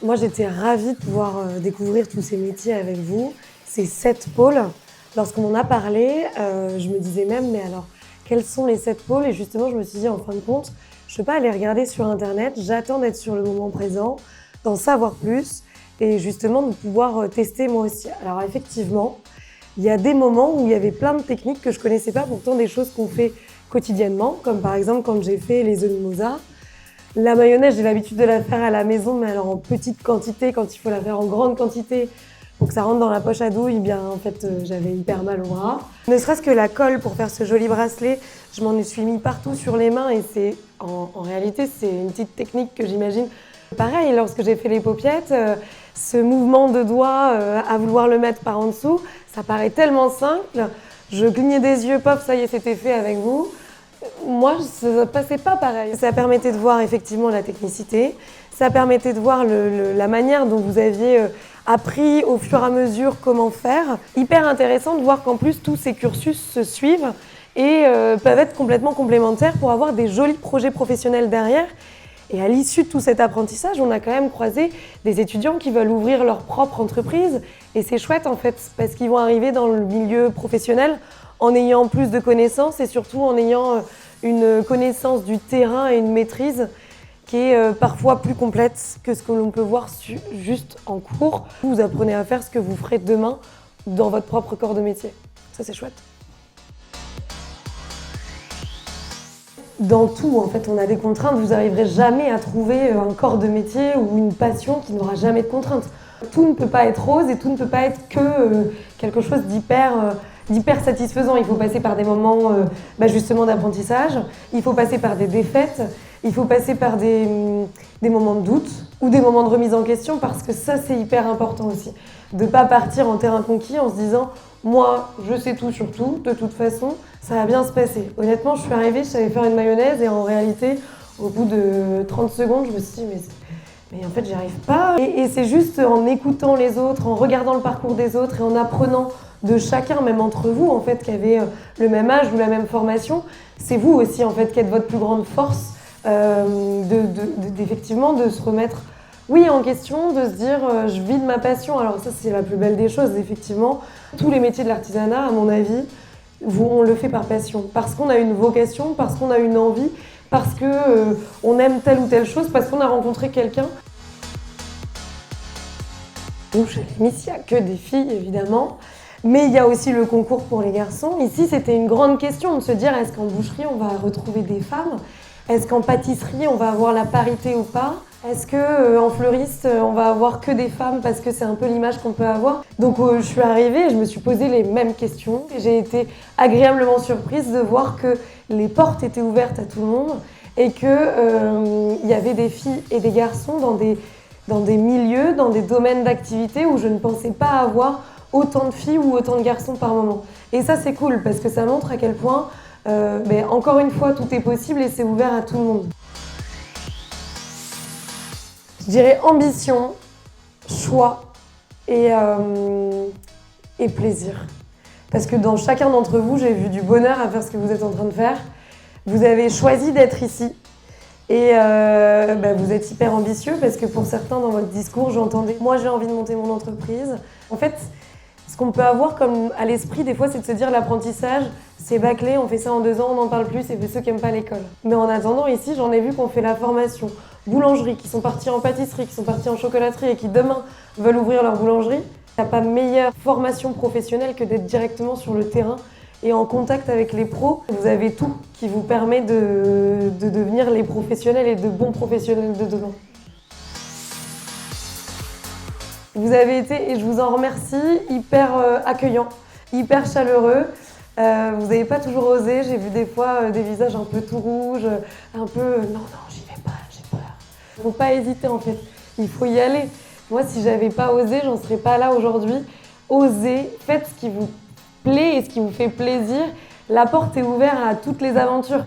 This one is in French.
Moi, j'étais ravie de pouvoir découvrir tous ces métiers avec vous, ces 7 pôles. Lorsqu'on m'en a parlé, je me disais même, mais alors, quels sont les 7 pôles? Et justement, je me suis dit, en fin de compte, je ne peux pas aller regarder sur Internet, j'attends d'être sur le moment présent, d'en savoir plus et justement de pouvoir tester moi aussi. Alors effectivement, il y a des moments où il y avait plein de techniques que je ne connaissais pas, pourtant des choses qu'on fait quotidiennement, comme par exemple quand j'ai fait les œufs mimosa. La mayonnaise, j'ai l'habitude de la faire à la maison, mais alors en petite quantité. Quand il faut la faire en grande quantité pour que ça rentre dans la poche à douille, eh bien en fait j'avais hyper mal au bras. Ne serait-ce que la colle pour faire ce joli bracelet, je m'en suis mis partout sur les mains et c'est en réalité c'est une petite technique que j'imagine. Pareil, lorsque j'ai fait les paupiettes, ce mouvement de doigt à vouloir le mettre par en dessous, ça paraît tellement simple. Je clignais des yeux, pop, ça y est, c'était fait avec vous. Moi, ça ne passait pas pareil. Ça permettait de voir effectivement la technicité, ça permettait de voir la manière dont vous aviez appris au fur et à mesure comment faire. Hyper intéressant de voir qu'en plus tous ces cursus se suivent et peuvent être complètement complémentaires pour avoir des jolis projets professionnels derrière. Et à l'issue de tout cet apprentissage, on a quand même croisé des étudiants qui veulent ouvrir leur propre entreprise. Et c'est chouette en fait, parce qu'ils vont arriver dans le milieu professionnel en ayant plus de connaissances et surtout en ayant une connaissance du terrain et une maîtrise qui est parfois plus complète que ce que l'on peut voir juste en cours. Vous apprenez à faire ce que vous ferez demain dans votre propre corps de métier. Ça, c'est chouette. Dans tout, en fait, on a des contraintes. Vous n'arriverez jamais à trouver un corps de métier ou une passion qui n'aura jamais de contraintes. Tout ne peut pas être rose et tout ne peut pas être que quelque chose d'hyper satisfaisant. Il faut passer par des moments justement d'apprentissage, il faut passer par des défaites, il faut passer par des moments de doute ou des moments de remise en question parce que ça, c'est hyper important aussi. De ne pas partir en terrain conquis en se disant « moi, je sais tout sur tout, de toute façon, ça va bien se passer ». Honnêtement, je suis arrivée, je savais faire une mayonnaise et en réalité, au bout de 30 secondes, je me suis dit « mais en fait, j'y arrive pas ». Et c'est juste en écoutant les autres, en regardant le parcours des autres et en apprenant de chacun, même entre vous, en fait, qui avez le même âge ou la même formation, c'est vous aussi, en fait, qui êtes votre plus grande force, effectivement, de se remettre en question, de se dire je vis de ma passion. Alors ça, c'est la plus belle des choses, effectivement. Tous les métiers de l'artisanat, à mon avis, on le fait par passion, parce qu'on a une vocation, parce qu'on a une envie, parce qu'on aime telle ou telle chose, parce qu'on a rencontré quelqu'un. Donc chez les Miss, il n'y a que des filles, évidemment. Mais il y a aussi le concours pour les garçons. Ici, c'était une grande question de se dire est-ce qu'en boucherie, on va retrouver des femmes? Est-ce qu'en pâtisserie, on va avoir la parité ou pas? Est-ce qu'en fleuriste, on va avoir que des femmes parce que c'est un peu l'image qu'on peut avoir? Donc je suis arrivée et je me suis posé les mêmes questions. J'ai été agréablement surprise de voir que les portes étaient ouvertes à tout le monde et qu'il y avait des filles et des garçons dans des milieux, dans des domaines d'activité où je ne pensais pas avoir autant de filles ou autant de garçons par moment. Et ça, c'est cool parce que ça montre à quel point, encore une fois, tout est possible et c'est ouvert à tout le monde. Je dirais ambition, choix et plaisir. Parce que dans chacun d'entre vous, j'ai vu du bonheur à faire ce que vous êtes en train de faire. Vous avez choisi d'être ici. Et vous êtes hyper ambitieux parce que pour certains, dans votre discours, j'entendais « moi, j'ai envie de monter mon entreprise ». En fait, ce qu'on peut avoir comme à l'esprit, des fois, c'est de se dire l'apprentissage, c'est bâclé, on fait ça en 2 ans, on n'en parle plus, c'est pour ceux qui n'aiment pas l'école. Mais en attendant, ici, j'en ai vu qu'on fait la formation boulangerie, qui sont partis en pâtisserie, qui sont partis en chocolaterie et qui demain veulent ouvrir leur boulangerie. Il n'y a pas meilleure formation professionnelle que d'être directement sur le terrain et en contact avec les pros. Vous avez tout qui vous permet de devenir les professionnels et de bons professionnels de demain. Vous avez été, et je vous en remercie, hyper accueillant, hyper chaleureux. Vous n'avez pas toujours osé, j'ai vu des fois des visages un peu tout rouges, un peu non, j'y vais pas, j'ai peur. Il ne faut pas hésiter en fait, il faut y aller. Moi, si j'avais pas osé, j'en serais pas là aujourd'hui. Osez, faites ce qui vous plaît et ce qui vous fait plaisir. La porte est ouverte à toutes les aventures.